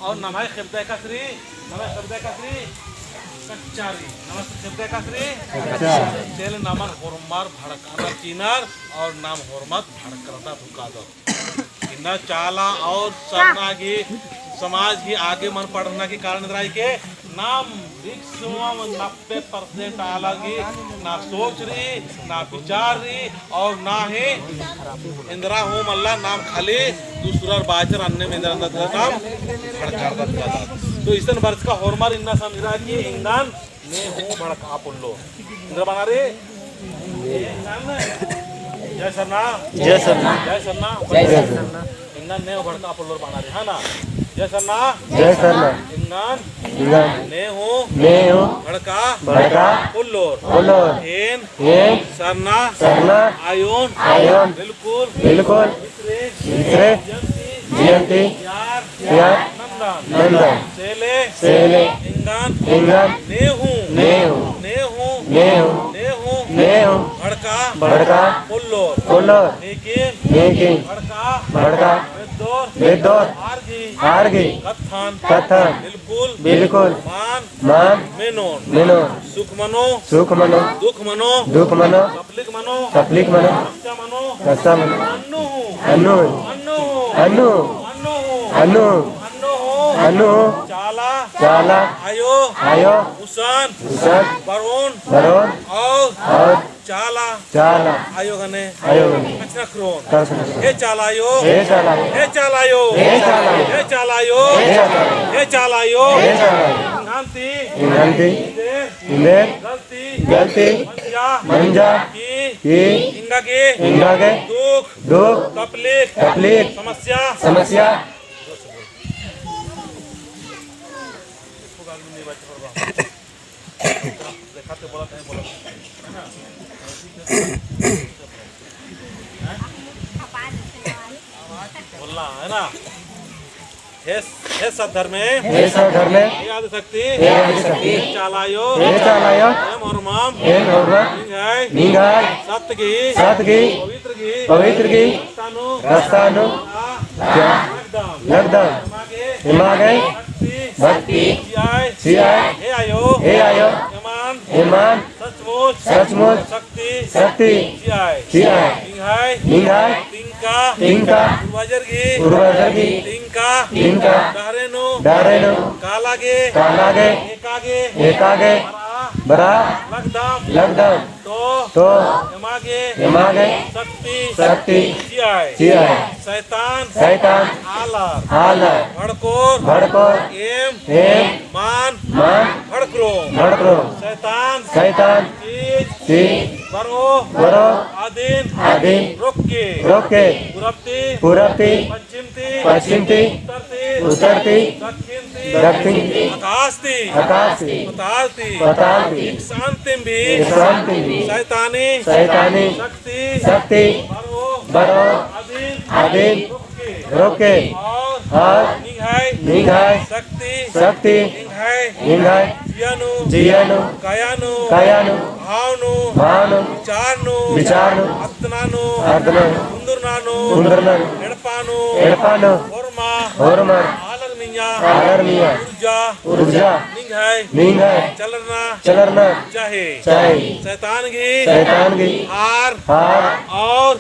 और नमाय खिब्दा कसरी नमाय खिब्दा कसरी कच्चारी नमस्ते खिब्दा कसरी तेल नामन होरमार भड़काना चीनार और नाम होरमत भड़करता भुका दो इन्ना चाला और सरना की समाज की आगे मन पढ़ना के कारण के नाम 90% अलग ना सोच रही ना विचार रही और ना ही इंदिरा होम अल्लाह नाम खाली दूसरा बाचर अन्य में इंदिरा नाम भड़का तो इस वर्ष का होरमार इन्ना समझ रहा कि इंगान ने हूँ भड़का पुल्लो इंदिरा बना रहे जय सरना जय सरना जय सरना जय सरना इंगान ने भड़का पुल्लो बना रहे है ना जय सरना इंगान ने हूँ भड़का पुल्लोर सरना आयोन बिल्कुल दूसरे जयंती नंदन सेले इंगान ने हूँ भड़का पुल्लोर लेकिन भड़का वेदोर आर्गी कथन बिल्कुल मान मेनो सुख मनो दुख मनो तपलिक मनो कच्चा मनो अनु चाला आयो उसान बरोन और चाला आयोग ने अच्छा क्रोन हे चालायो नांती गलती मंजा की इंगा के दुख तकलीफ समस्या बोलना है ना हे सद्धर में याद शक्ति चालायो सत्य पवित्र की रस्तानु लगदम भक्ति हे आयो ईमान सचमुच शक्ति तिंका पूर्वजर की तिंका डारेनु कालागे एकागे बरा लगदम तो यमागे शक्ति शैतान आलर भड़कोर एम मान भड़करो शैतान चीज बरो आदीन रोके पूरबती पश्चिमती उत्तरती दक्षिणती आकाशती पतालती शांति शैतानी शक्ति बरो आदीन रोके और निघाय शक्ति निघाय जियानु कायानु भावनु विचारनु अत्नानु उंदरनानु एड़पानु होरमर आलरमिया ऊर्जा निघाय चलरना चाहे शैतान की हार और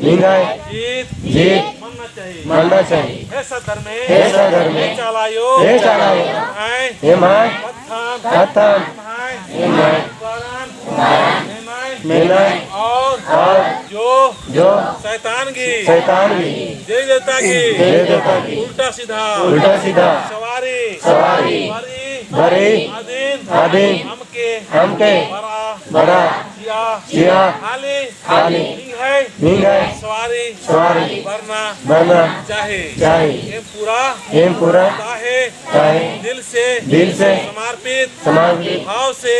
निघाय जीत मानना चाहिए हे सदर में चालायो कथन और जो शैतान की देवी देवता की उल्टा सीधा सवारी भरी आदीन हमके बड़ा सिया खाली निघाय सवारी भरना चाहे एम पूरा दिल से समर्पित भाव से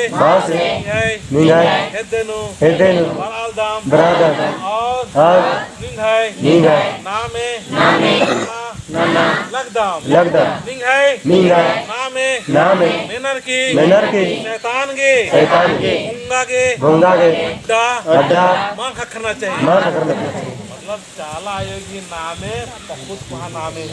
निघाय हेदेनु बरादर और निघाय नामे लगदम निघाय नामे मेनर की शैतान के गुंगा के अड्डा मां खखना चाहिए मतलब चाला आयोगी नामे बहुत नामे